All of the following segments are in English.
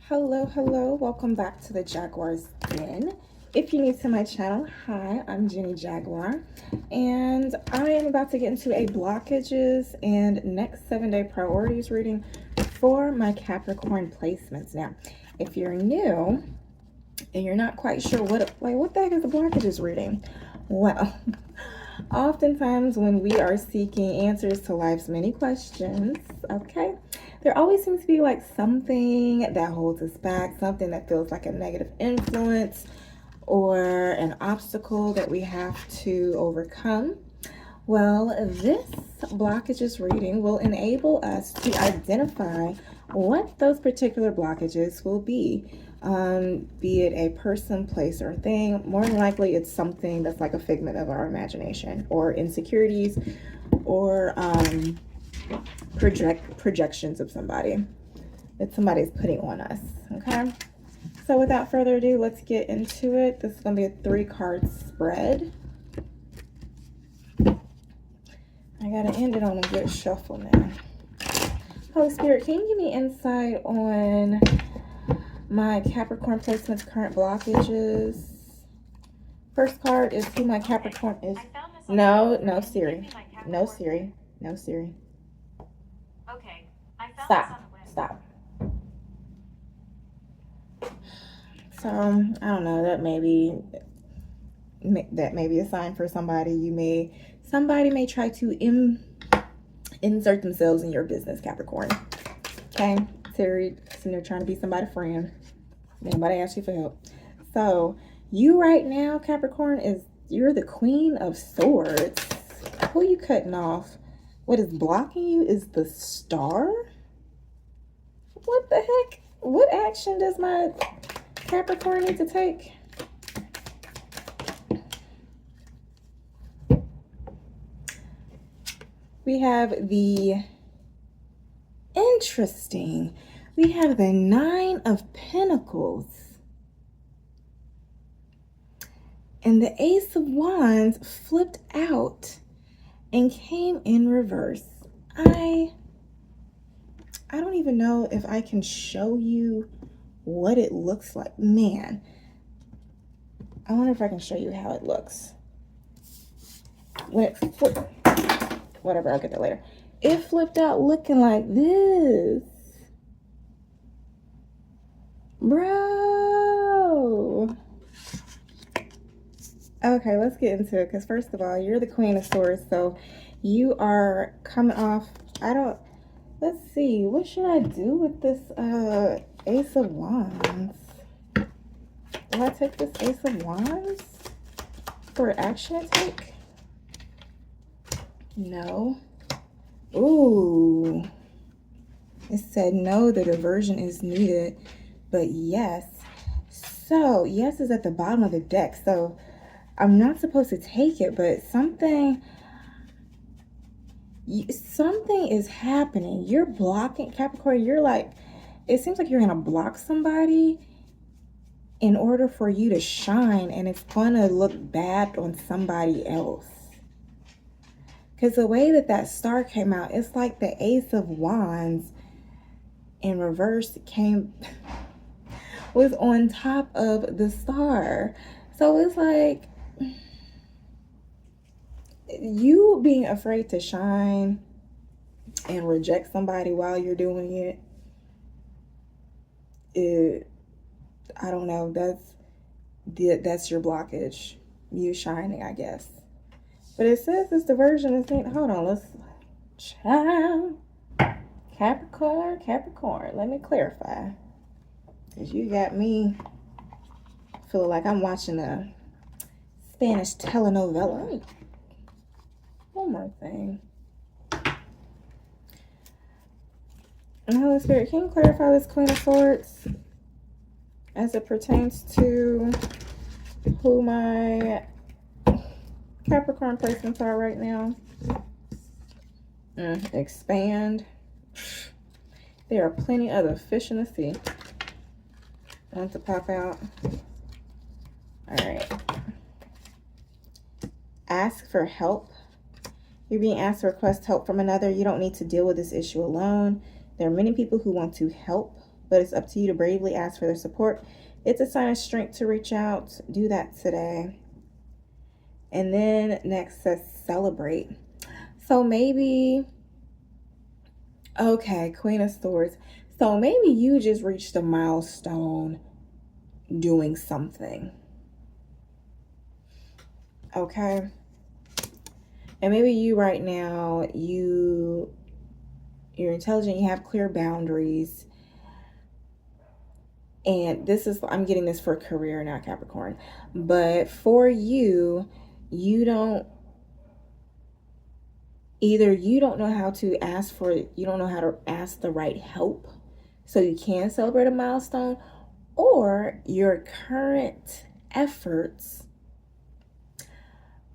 Hello, welcome back to the Jaguar's Den. If you're new to my channel, hi, I'm Jenny Jaguar, and I am about to get into a blockages and next 7-day priorities reading for my Capricorn placements. Now, if you're new and you're not quite sure what the heck is a blockages reading, well, oftentimes when we are seeking answers to life's many questions, okay, there always seems to be like something that holds us back, something that feels like a negative influence or an obstacle that we have to overcome. Well, this blockages reading will enable us to identify what those particular blockages will be it a person, place, or thing. More than likely, it's something that's like a figment of our imagination, or insecurities, or projections of somebody that somebody's putting on us. Okay, so without further ado, let's get into it. This is going to be a 3-card spread. I gotta end it on a good shuffle now. Holy Spirit, can you give me insight on my Capricorn placement's current blockages? First card is who my Capricorn is. No, Siri. No, Siri. No, Siri. Okay. I found this on the web. Stop. So, I don't know, that may be a sign for somebody. Somebody may try to insert themselves in your business, Capricorn. Okay, Siri, so they're trying to be somebody's friend. Anybody ask you for help. So you right now, Capricorn, you're the Queen of Swords. Who you cutting off? What is blocking you is the Star. What the heck? What action does my Capricorn need to take? We have the interesting. We have the 9 of Pentacles. And the Ace of Wands flipped out and came in reverse. I don't even know if I can show you what it looks like. Man, I wonder if I can show you how it looks. When it flipped, whatever, I'll get that later. It flipped out looking like this. Bro. Okay, let's get into it, because first of all, you're the Queen of Swords, so you are coming off. Let's see, what should I do with this Ace of Wands? Do I take this Ace of Wands for action to take? No. Ooh. It said no, the diversion is needed, but yes. So, yes is at the bottom of the deck, so I'm not supposed to take it, but something is happening. You're blocking, Capricorn. It seems like you're gonna block somebody in order for you to shine, and it's gonna look bad on somebody else. Because the way that Star came out, it's like the Ace of Wands in reverse was on top of the Star. So it's like you being afraid to shine and reject somebody while you're doing it. I don't know. That's your blockage. You shining, I guess. But it says this diversion is needed. Hold on, let's Capricorn. Let me clarify, because you got me feeling like I'm watching a Spanish telenovela. One more thing. And Holy Spirit, can you clarify this Queen of Swords as it pertains to who my Capricorn placements are right now? Expand. There are plenty of other fish in the sea. Want to pop out. All right. Ask for help. You're being asked to request help from another. You don't need to deal with this issue alone. There are many people who want to help, but it's up to you to bravely ask for their support. It's a sign of strength to reach out. Do that today. And then next says celebrate. So maybe, okay, Queen of Swords. So maybe you just reached a milestone doing something. Okay. And maybe you right now, you're intelligent, you have clear boundaries. And this is, I'm getting this for career, not Capricorn. But for you, you don't know how to ask for, you don't know how to ask the right help so you can celebrate a milestone, or your current efforts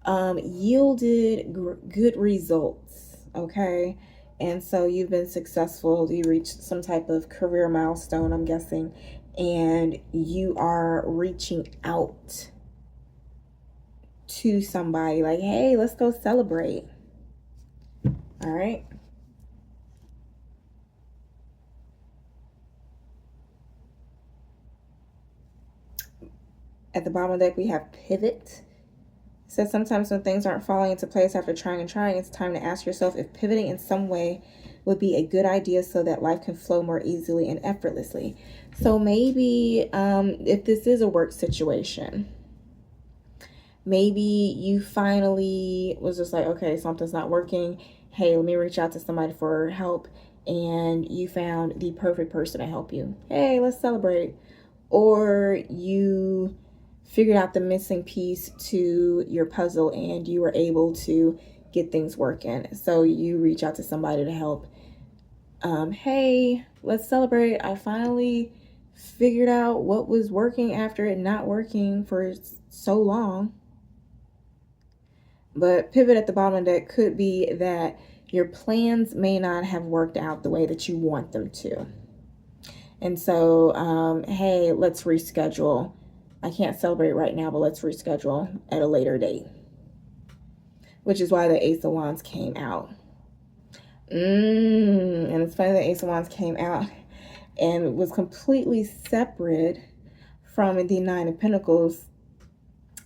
yielded good results. Okay. And so you've been successful, you reached some type of career milestone, I'm guessing, and you are reaching out to somebody like, hey, let's go celebrate. All right. At the bottom of the deck, we have pivot. It says sometimes when things aren't falling into place after trying and trying, it's time to ask yourself if pivoting in some way would be a good idea so that life can flow more easily and effortlessly. So maybe if this is a work situation, maybe you finally was just like, okay, something's not working. Hey, let me reach out to somebody for help. And you found the perfect person to help you. Hey, let's celebrate. Or you figured out the missing piece to your puzzle and you were able to get things working. So you reach out to somebody to help. Hey, let's celebrate. I finally figured out what was working after it not working for so long. But pivot at the bottom of that could be that your plans may not have worked out the way that you want them to. And so, hey, let's reschedule. I can't celebrate right now, but let's reschedule at a later date. Which is why the Ace of Wands came out. And it's funny the Ace of Wands came out and was completely separate from the Nine of Pentacles.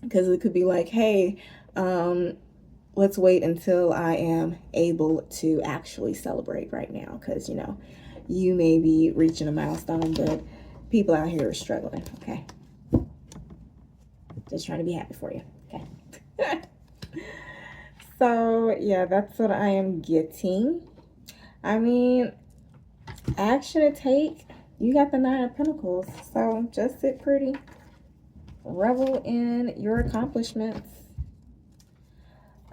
Because it could be like, hey, let's wait until I am able to actually celebrate right now. Because, you know, you may be reaching a milestone, but people out here are struggling, okay? Just trying to be happy for you, okay? So, yeah, that's what I am getting. I mean, action to take. You got the Nine of Pentacles, so just sit pretty. Revel in your accomplishments.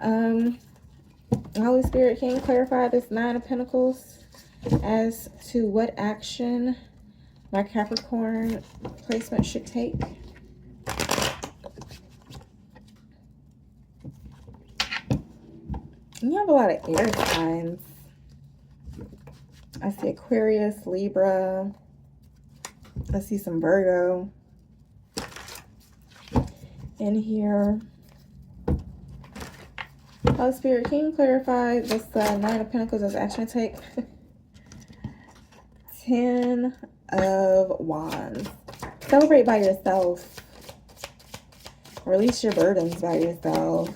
Holy Spirit, can you clarify this Nine of Pentacles as to what action my Capricorn placement should take? You have a lot of air signs. I see Aquarius, Libra. I see some Virgo in here. Holy Spirit, can you clarify this Nine of Pentacles as action to take? 10 of Wands. Celebrate by yourself. Release your burdens by yourself.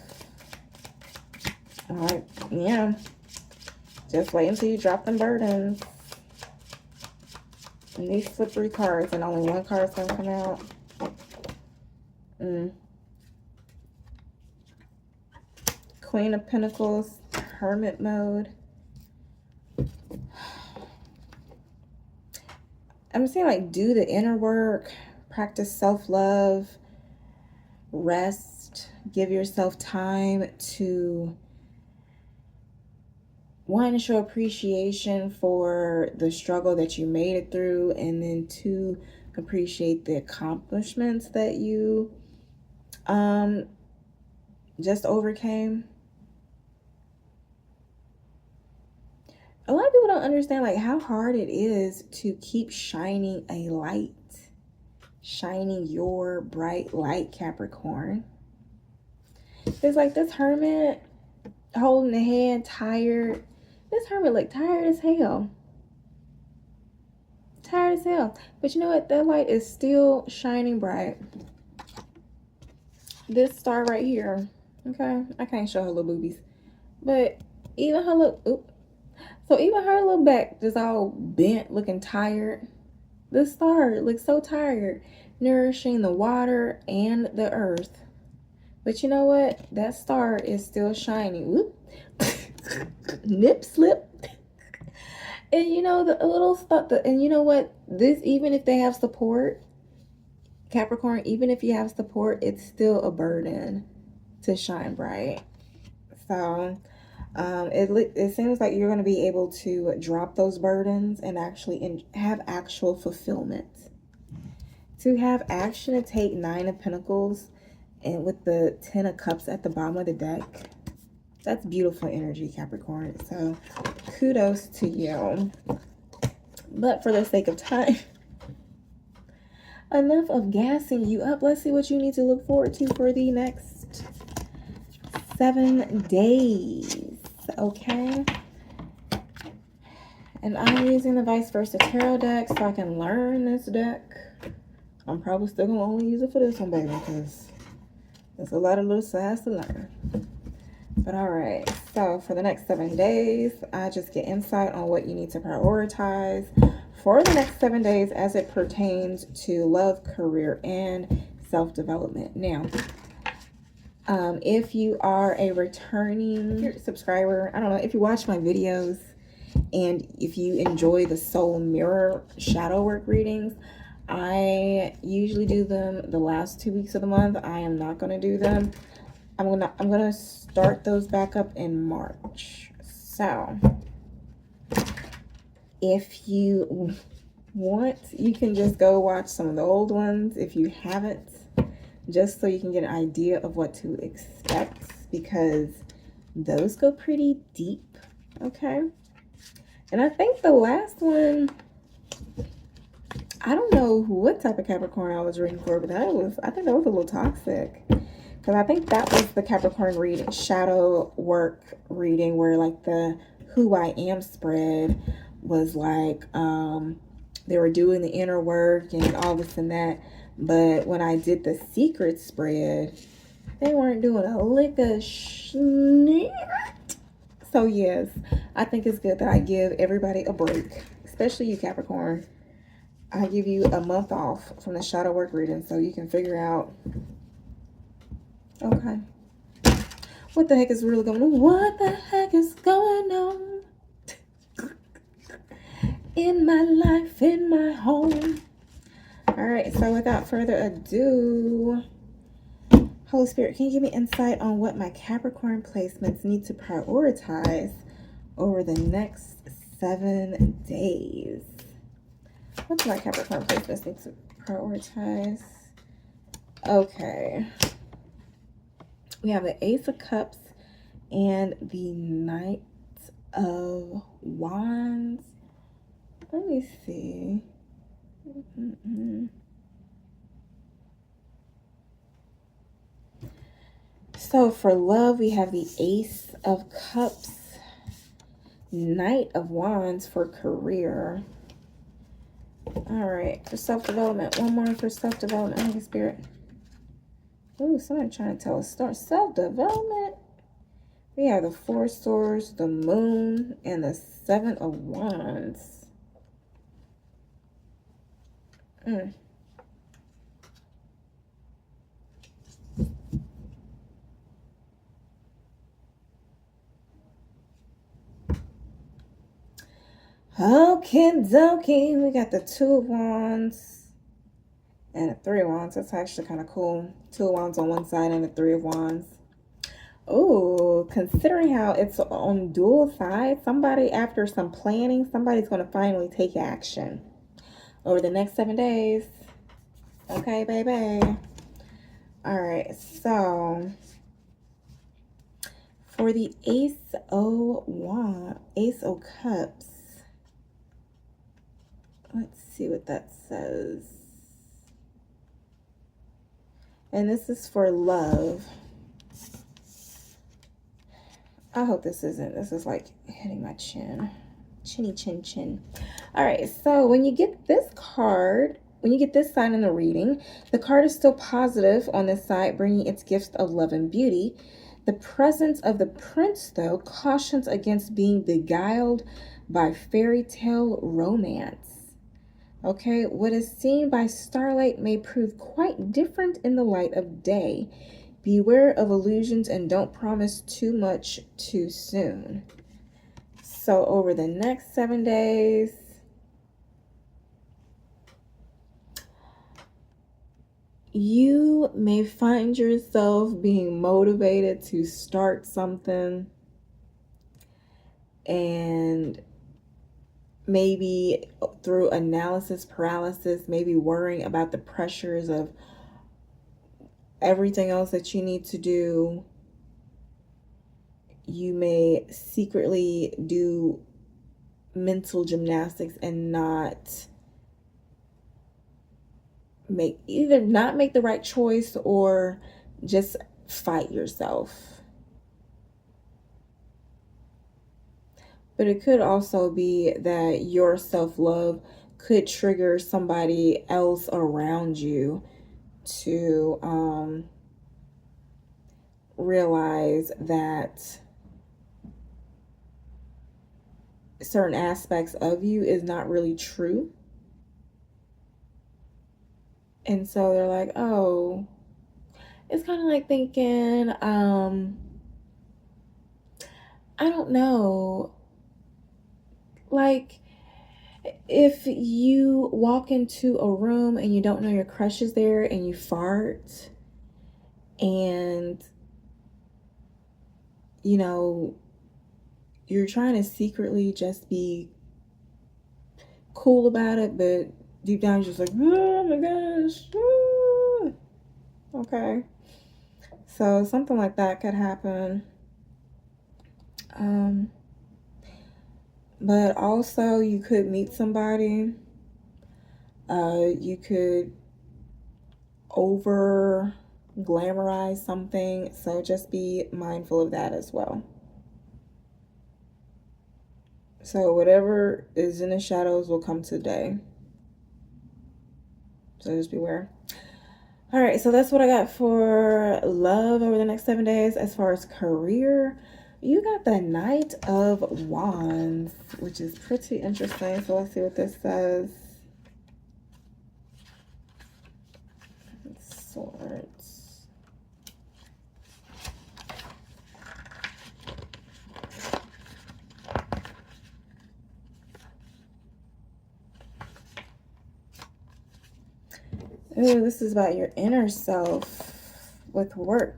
All right, yeah. Just wait until you drop them burdens. And these slippery cards, and only one card's gonna come out. Queen of Pentacles, Hermit mode. I'm saying, like, do the inner work, practice self-love, rest, give yourself time to, one, show appreciation for the struggle that you made it through, and then two, appreciate the accomplishments that you just overcame. A lot of people don't understand, like, how hard it is to keep shining a light, shining your bright light, Capricorn. It's like this Hermit holding the head, tired. This Hermit look tired as hell. tired as hell. But you know what? That light is still shining bright. This star right here, okay? I can't show her little boobies. But even her little, so even her little back just all bent, looking tired. This star looks so tired, nourishing the water and the earth. But you know what? That star is still shining. Whoop. Nip slip. And you know the little stuff. And you know what? This, even if they have support, Capricorn, even if you have support, it's still a burden to shine bright. So it seems like you're going to be able to drop those burdens and actually have actual fulfillment. To have action, to take 9 of Pentacles and with the 10 of Cups at the bottom of the deck. That's beautiful energy, Capricorn. So kudos to you. But for the sake of time, enough of gassing you up. Let's see what you need to look forward to for the next 7 days. Okay. And I'm using the Vice Versa Tarot deck so I can learn this deck. I'm probably still going to only use it for this one, baby, because there's a lot of little sides to learn. But all right, so for the next 7 days, I just get insight on what you need to prioritize for the next 7 days as it pertains to love, career, and self-development. Now, if you are a returning subscriber, I don't know, if you watch my videos and if you enjoy the soul mirror shadow work readings, I usually do them the last 2 weeks of the month. I am not going to do them. I'm gonna start those back up in March. So if you want, you can just go watch some of the old ones if you haven't, just so you can get an idea of what to expect, because those go pretty deep. Okay. And I think the last one, I don't know what type of Capricorn I was reading for, but I think that was a little toxic. Because I think that was the Capricorn reading, shadow work reading, where like the who I am spread was like, they were doing the inner work and all this and that. But when I did the secret spread, they weren't doing a lick of shit. So yes, I think it's good that I give everybody a break, especially you, Capricorn. I give you a month off from the shadow work reading so you can figure out, okay, what the heck is really going on? What the heck is going on in my life, in my home? All right, so without further ado, Holy Spirit, can you give me insight on what my Capricorn placements need to prioritize over the next 7 days? What do my Capricorn placements need to prioritize? Okay. We have the Ace of Cups and the Knight of Wands. Let me see. So for love, we have the Ace of Cups, Knight of Wands for career. All right, for self-development, one more for self-development, Holy Spirit. Ooh, somebody trying to tell us start self-development. We have the Four Swords, the Moon, and the Seven of Wands. Okay, dokie. We got the Two of Wands and a Three of Wands. That's actually kind of cool. Two of Wands on one side and a Three of Wands. Oh, considering how it's on dual sides, somebody, after some planning, somebody's going to finally take action over the next 7 days. Okay, baby. All right, so for the Ace of Cups, let's see what that says. And this is for love. I hope this isn't. This is like hitting my chin. Chinny chin chin. All right, so when you get this card, when you get this side in the reading, the card is still positive on this side, bringing its gifts of love and beauty. The presence of the prince, though, cautions against being beguiled by fairy tale romance. Okay, what is seen by starlight may prove quite different in the light of day. Beware of illusions and don't promise too much too soon. So over the next 7 days, you may find yourself being motivated to start something, and maybe through analysis paralysis, maybe worrying about the pressures of everything else that you need to do. You may secretly do mental gymnastics and not make the right choice, or just fight yourself. But it could also be that your self-love could trigger somebody else around you to realize that certain aspects of you is not really true. And so they're like, oh, it's kind of like thinking, I don't know, like if you walk into a room and you don't know your crush is there and you fart, and you know, you're trying to secretly just be cool about it, but deep down you're just like, oh my gosh. Okay. So something like that could happen. But also you could meet somebody. You could over glamorize something. So just be mindful of that as well. So whatever is in the shadows will come today. So just beware. All right, so that's what I got for love over the next 7 days. As far as career, you got the Knight of Wands, which is pretty interesting. So let's see what this says. Swords. Ooh, this is about your inner self with work.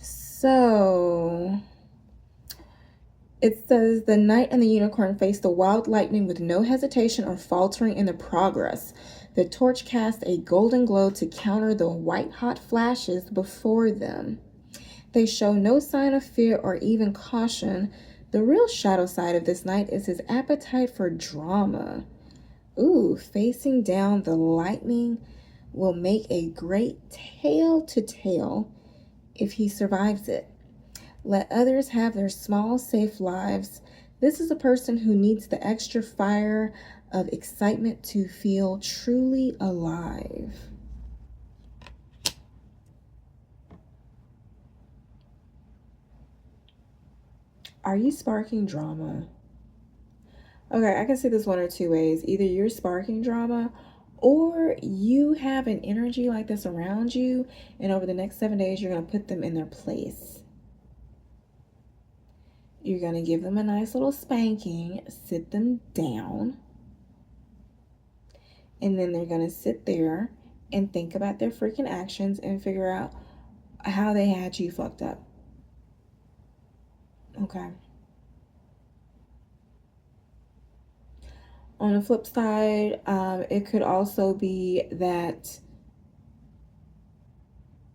So it says the knight and the unicorn face the wild lightning with no hesitation or faltering in the progress. The torch casts a golden glow to counter the white-hot flashes before them. They show no sign of fear or even caution. The real shadow side of this knight is his appetite for drama. Ooh, facing down the lightning will make a great tale to tell if he survives it. Let others have their small, safe lives. This is a person who needs the extra fire of excitement to feel truly alive. Are you sparking drama? Okay, I can see this one or two ways. Either you're sparking drama, or you have an energy like this around you, and over the next 7 days, you're going to put them in their place. You're going to give them a nice little spanking, sit them down, and then they're going to sit there and think about their freaking actions and figure out how they had you fucked up. Okay. On the flip side, it could also be that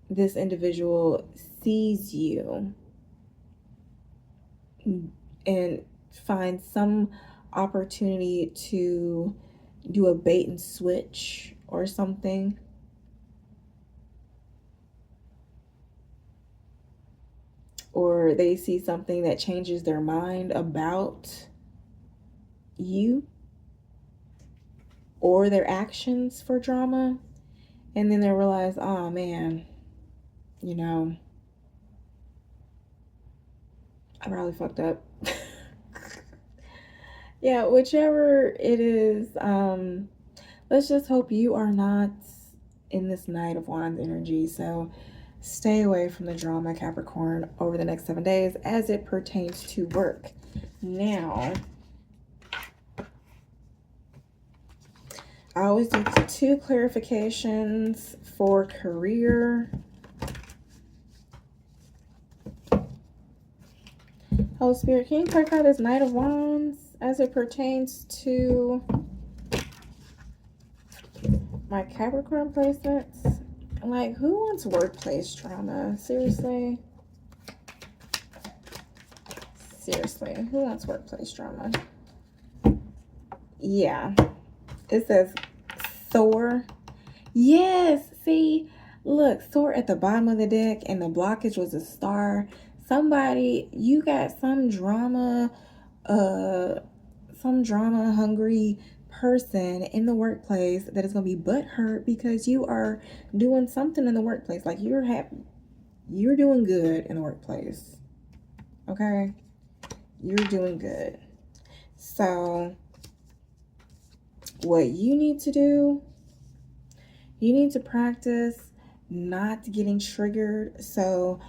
this individual sees you and finds some opportunity to do a bait and switch or something. Or they see something that changes their mind about you. or their actions for drama. And then they realize, oh man, you know, I probably fucked up. Yeah, whichever it is, let's just hope you are not in this Knight of Wands energy. So stay away from the drama, Capricorn, over the next 7 days as it pertains to work. Now, I always do 2 clarifications for career. Holy Spirit, can you clarify this Knight of Wands as it pertains to my Capricorn placements? Like, who wants workplace drama? Seriously? Seriously, who wants workplace drama? Yeah. It says Thor. Yes, see? Look, Thor at the bottom of the deck, and the blockage was a star. Somebody, you got some drama hungry person in the workplace that is going to be butthurt because you are doing something in the workplace. Like, you're doing good in the workplace. Okay? You're doing good. So, what you need to do, you need to practice not getting triggered. So,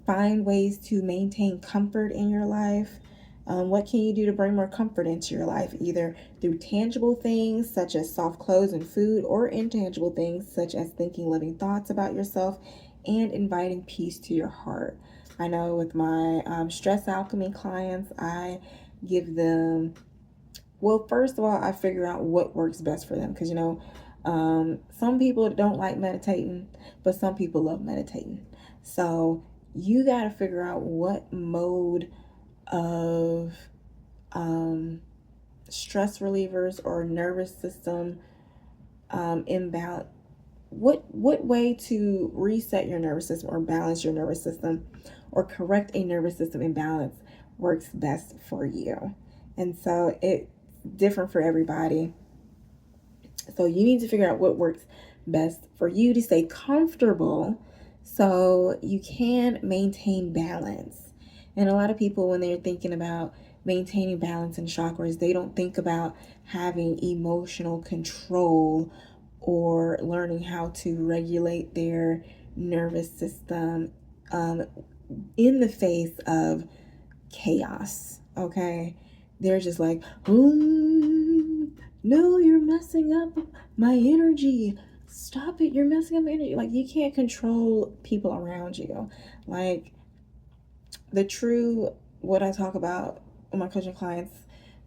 find ways to maintain comfort in your life. What can you do to bring more comfort into your life? Either through tangible things such as soft clothes and food, or intangible things such as thinking loving thoughts about yourself and inviting peace to your heart. I know with my stress alchemy clients, I give them, well, first of all, I figure out what works best for them. Because, you know, some people don't like meditating, but some people love meditating. So you got to figure out what mode of stress relievers or nervous system imbalance, what way to reset your nervous system or balance your nervous system or correct a nervous system imbalance works best for you. And so it's different for everybody. So you need to figure out what works best for you to stay comfortable so you can maintain balance. And a lot of people, when they're thinking about maintaining balance in chakras, they don't think about having emotional control or learning how to regulate their nervous system in the face of chaos. Okay? They're just like, no, you're messing up my energy. Stop it. You're messing up my energy. Like, you can't control people around you. Like, what I talk about with my coaching clients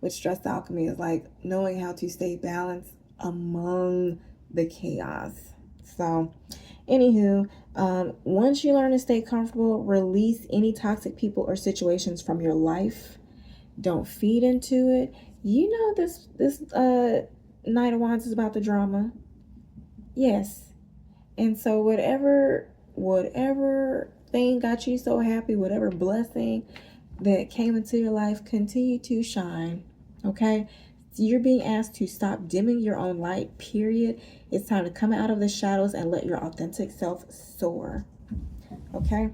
with stress alchemy is like knowing how to stay balanced among the chaos. So, anywho, once you learn to stay comfortable, release any toxic people or situations from your life. Don't feed into it. You know this Knight of Wands is about the drama. Yes. And so whatever thing got you so happy, whatever blessing that came into your life, continue to shine. Okay? You're being asked to stop dimming your own light, period. It's time to come out of the shadows and let your authentic self soar. Okay?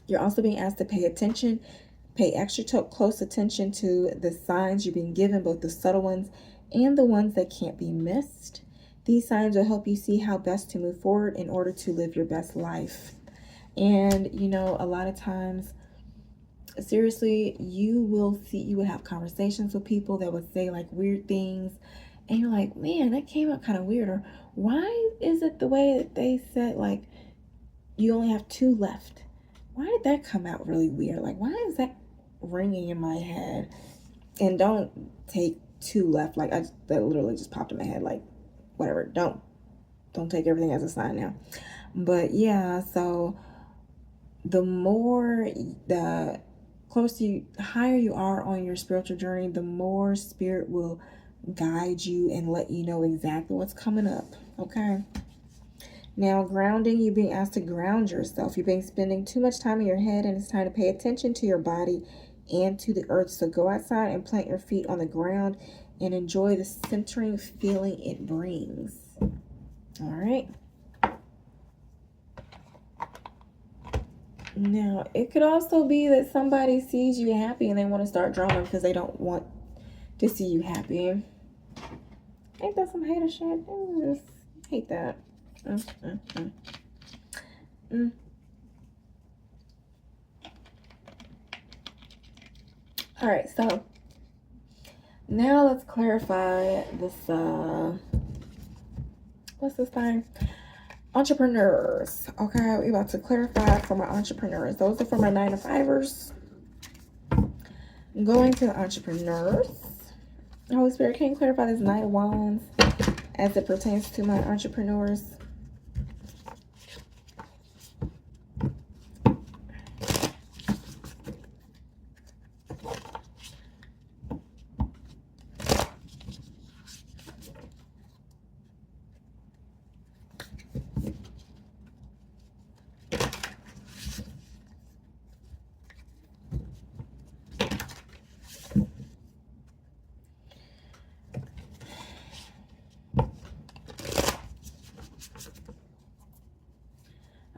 You're also being asked to pay attention. Pay extra close attention to the signs you're being given, both the subtle ones and the ones that can't be missed. These signs will help you see how best to move forward in order to live your best life. And, you know, a lot of times, seriously, you will have conversations with people that would say like weird things. And you're like, man, that came out kind of weird. Or why is it the way that they said, like, you only have 2 left? Why did that come out really weird? Like, why is that ringing in my head? And don't take 2 left. Like, that literally just popped in my head. Like, whatever. Don't take everything as a sign now. But yeah, so the higher you are on your spiritual journey, the more spirit will guide you and let you know exactly what's coming up. Okay. Now, grounding, you're being asked to ground yourself. You're spending too much time in your head, and it's time to pay attention to your body and to the earth. So go outside and plant your feet on the ground and enjoy the centering feeling it brings. All right. Now, it could also be that somebody sees you happy and they want to start drama because they don't want to see you happy. Ain't that some hater shit? I just hate that. All right, so now let's clarify this. What's this thing? Entrepreneurs. Okay, we're about to clarify for my entrepreneurs. Those are for my 9-to-5ers. Going to the entrepreneurs. Holy Spirit, can you clarify this Knight of Wands as it pertains to my entrepreneurs?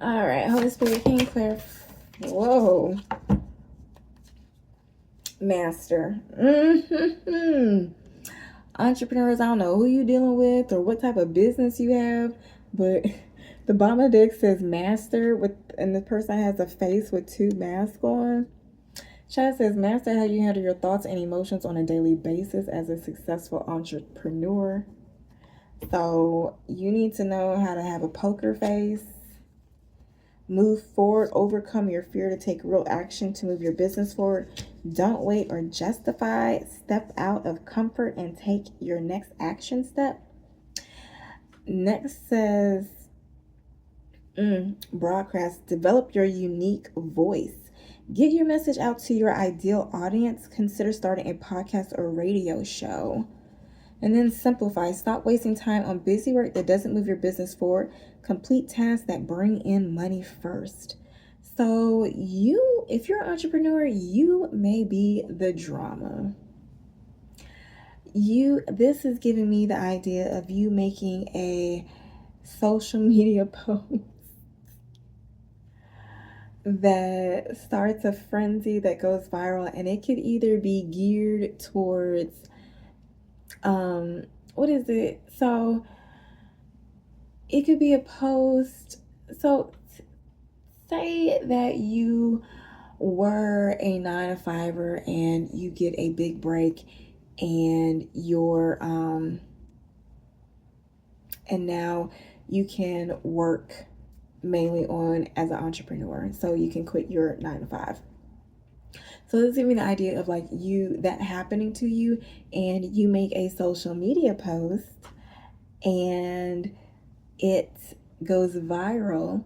All right, Holy Spirit, can you clarify? Whoa. Master. Entrepreneurs, I don't know who you're dealing with or what type of business you have, but the bottom of the deck says master and the person has a face with 2 masks on. Chat says, master how you handle your thoughts and emotions on a daily basis as a successful entrepreneur. So you need to know how to have a poker face. Move forward, overcome your fear to take real action to move your business forward. Don't wait or justify. Step out of comfort and take your next action step. Next says, broadcast, develop your unique voice. Get your message out to your ideal audience. Consider starting a podcast or radio show. And then simplify. Stop wasting time on busy work that doesn't move your business forward. Complete tasks that bring in money first. So if you're an entrepreneur, you may be the drama. This is giving me the idea of you making a social media post that starts a frenzy that goes viral, and it could either be geared towards what is it? So it could be a post. So say that you were a 9-to-5er and you get a big break and you're and now you can work mainly on as an entrepreneur. So you can quit your 9-to-5. So this gives me the idea of like that happening to you, and you make a social media post and it goes viral,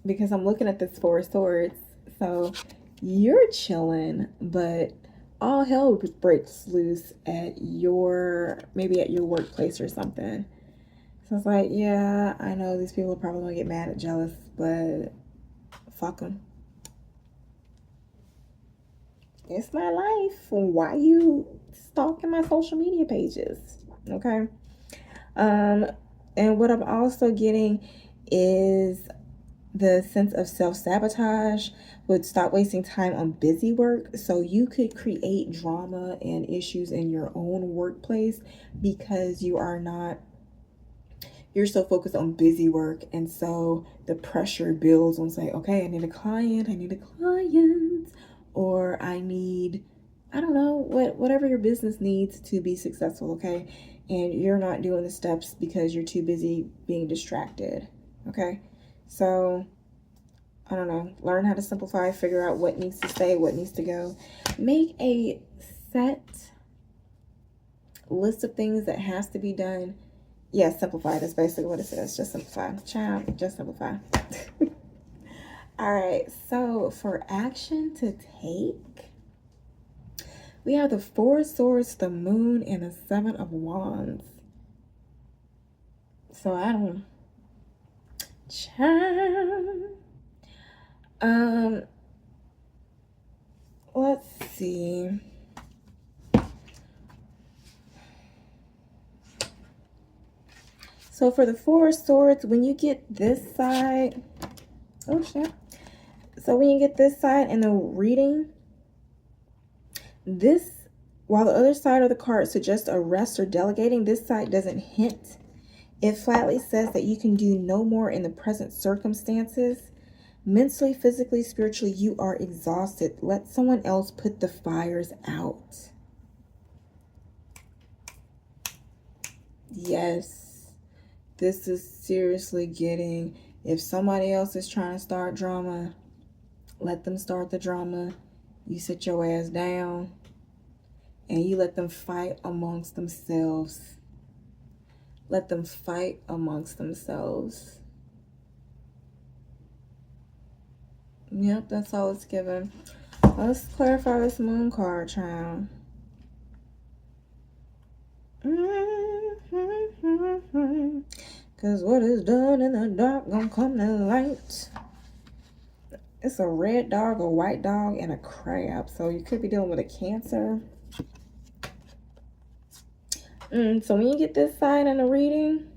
because I'm looking at this 4 of Swords. So you're chilling, but all hell breaks loose at maybe at your workplace or something. So it's like, yeah, I know these people are probably gonna get mad and jealous, but fuck them. It's my life. Why you stalking my social media pages? Okay. And what I'm also getting is the sense of self-sabotage. Would stop wasting time on busy work. So you could create drama and issues in your own workplace because you're so focused on busy work. And so the pressure builds on saying, okay, I need a client, or I need, I don't know, whatever your business needs to be successful, okay? And you're not doing the steps because you're too busy being distracted, okay? So, I don't know, learn how to simplify, figure out what needs to stay, what needs to go. Make a set list of things that has to be done. Yeah, simplify. That's basically what it says. Just simplify. Child, just simplify. All right, so for action to take, we have the 4 of Swords, the Moon, and the 7 of Wands. So I don't... Child. Let's see. So for the Four of Swords, when you get this side, oh shit. So when you get this side in the reading, this, while the other side of the card suggests a rest or delegating, this side doesn't hint. It flatly says that you can do no more in the present circumstances. Mentally, physically, spiritually, you are exhausted. Let someone else put the fires out. Yes, this is seriously getting, if somebody else is trying to start drama, let them start the drama. You sit your ass down and you let them fight amongst themselves. Let them fight amongst themselves. Yep, that's all it's given. Let's clarify this moon card, child. Because what is done in the dark gonna come to light. It's a red dog, a white dog, and a crab. So you could be dealing with a Cancer. So when you get this side in the reading,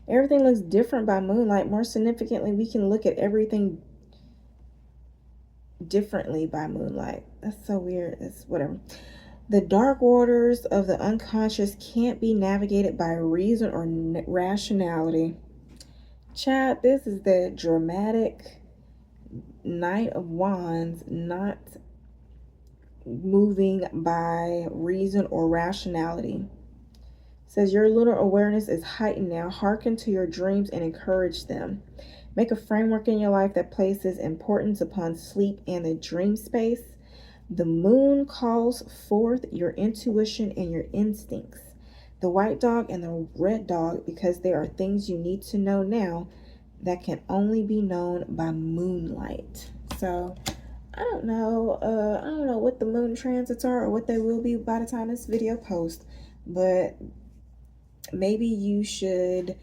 everything looks different by moonlight. More significantly, we can look at everything differently by moonlight. That's so weird. It's whatever. The dark waters of the unconscious can't be navigated by reason or rationality. Chat, this is the dramatic Knight of Wands, not moving by reason or rationality. It says your lunar awareness is heightened now. Hearken to your dreams and encourage them. Make a framework in your life that places importance upon sleep and the dream space. The moon calls forth your intuition and your instincts. The white dog and the red dog, because there are things you need to know now that can only be known by moonlight. So I don't know what the moon transits are or what they will be by the time this video posts, but maybe you should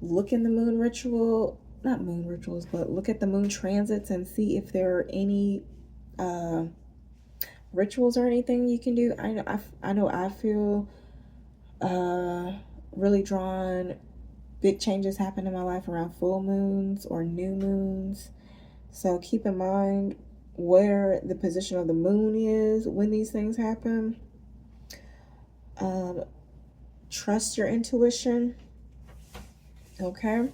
look in the moon ritual, not moon rituals, but look at the moon transits and see if there are any rituals or anything you can do. I know I feel really drawn. Big changes happen in my life around full moons or new moons. So keep in mind where the position of the moon is when these things happen. Trust your intuition. Okay.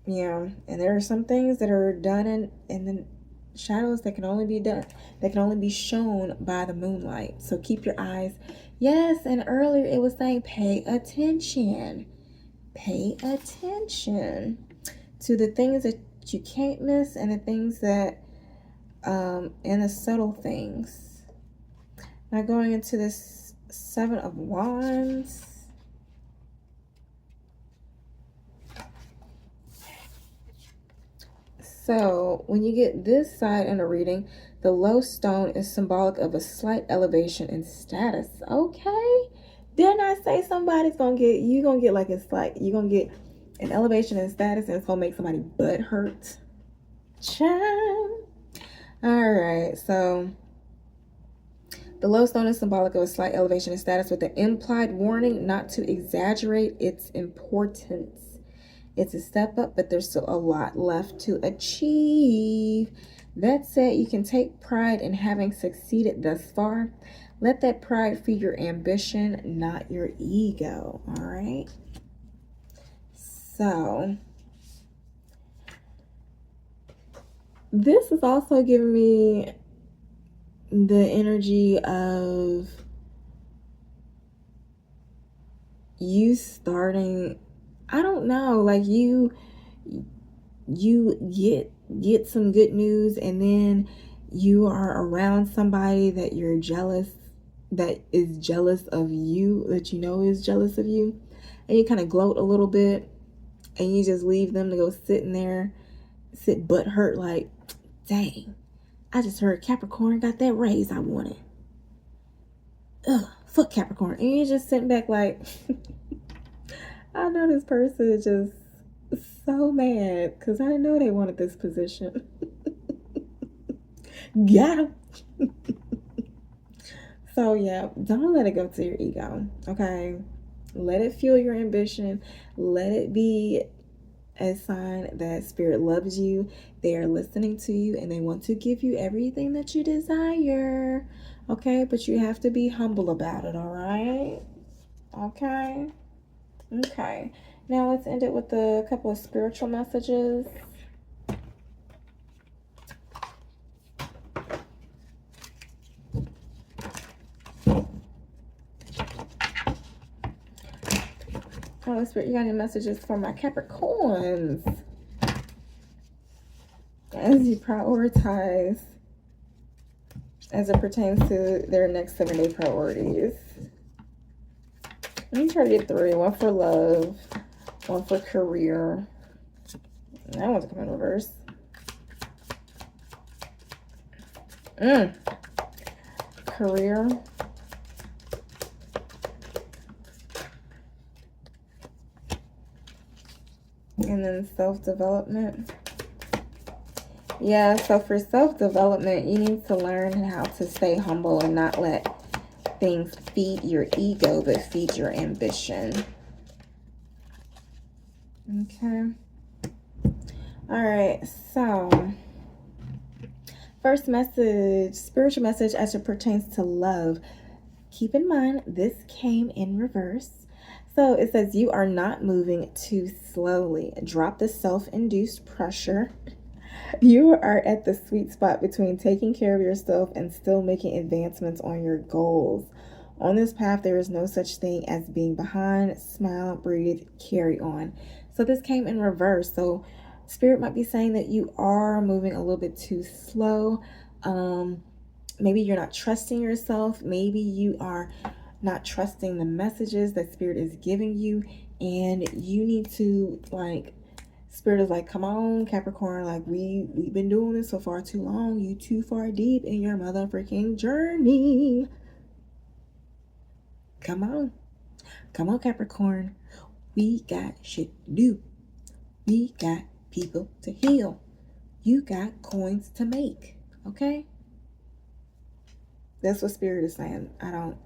Yeah, and there are some things that are done in the shadows that can only be done, that can only be shown by the moonlight. So keep your eyes. Yes, and earlier it was saying pay attention. Pay attention to the things that you can't miss and the things that and the subtle things. Now going into this Seven of Wands. So when you get this side in a reading, the lodestone is symbolic of a slight elevation in status. Okay. Didn't I say somebody's gonna get, you gonna get like a slight, you're gonna get an elevation in status and it's gonna make somebody butt hurt. Child. All right, so the lodestone is symbolic of a slight elevation in status with the implied warning not to exaggerate its importance. It's a step up, but there's still a lot left to achieve. That said, you can take pride in having succeeded thus far. Let that pride feed your ambition, not your ego. All right. So this is also giving me the energy of you starting, I don't know, like you get some good news and then you are around somebody that you're jealous, that is jealous of you, that you know is jealous of you, and you kind of gloat a little bit and you just leave them to go sit in there, sit butt hurt like, dang, I just heard Capricorn got that raise I wanted. Ugh, fuck Capricorn. And you're just sitting back like, I know this person is just so mad because I know they wanted this position. Got him. So yeah, don't let it go to your ego, okay? Let it fuel your ambition. Let it be a sign that Spirit loves you. They are listening to you and they want to give you everything that you desire. Okay, but you have to be humble about it, all right? Okay. Okay. Now let's end it with a couple of spiritual messages. Holy Spirit, you got any messages for my Capricorns as you prioritize as it pertains to their next 7-day priorities? Let me try to get 3. 1 for love, 1 for career. That one's come in reverse. Career. And then self-development. Yeah, so for self-development, you need to learn how to stay humble and not let things feed your ego, but feed your ambition. Okay. All right, so first message, spiritual message as it pertains to love. Keep in mind, this came in reverse. So it says you are not moving too slowly. Drop the self-induced pressure. You are at the sweet spot between taking care of yourself and still making advancements on your goals. On this path, there is no such thing as being behind. Smile, breathe, carry on. So this came in reverse. So Spirit might be saying that you are moving a little bit too slow. Maybe you're not trusting yourself. Maybe you are not trusting the messages that Spirit is giving you. And you need to, like, Spirit is like, come on, Capricorn, like we've been doing this so far too long. You too far deep in your mother freaking journey. Come on. Come on, Capricorn. We got shit to do. We got people to heal. You got coins to make. Okay? That's what Spirit is saying. I don't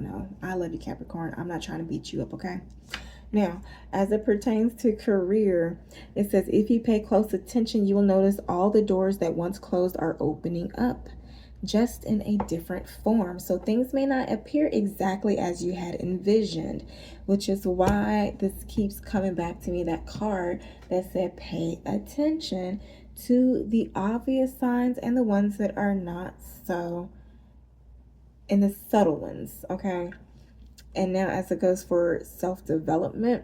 know. I love you, Capricorn. I'm not trying to beat you up, okay? Now, as it pertains to career, it says, if you pay close attention, you will notice all the doors that once closed are opening up, just in a different form. So things may not appear exactly as you had envisioned, which is why this keeps coming back to me, that card that said, pay attention to the obvious signs and the ones that are not so, and the subtle ones, okay? And now as it goes for self-development,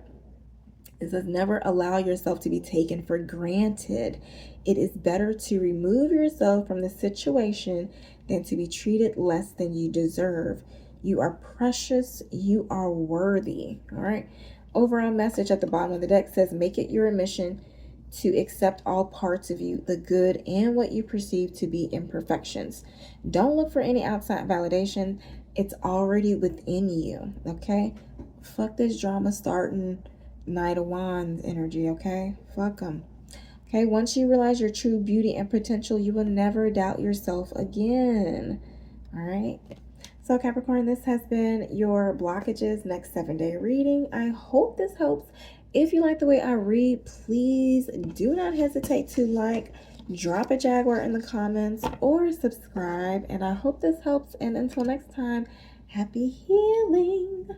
it says never allow yourself to be taken for granted. It is better to remove yourself from the situation than to be treated less than you deserve. You are precious. You are worthy. All right. Overall message at the bottom of the deck says, make it your mission to accept all parts of you, the good and what you perceive to be imperfections. Don't look for any outside validation. It's already within you, okay? Fuck this drama starting Knight of Wands energy, okay? Fuck them. Okay, once you realize your true beauty and potential, you will never doubt yourself again. All right? So Capricorn, this has been your Blockages Next 7-day reading. I hope this helps. If you like the way I read, please do not hesitate to like, drop a Jaguar in the comments, or subscribe. And I hope this helps. And until next time, happy healing.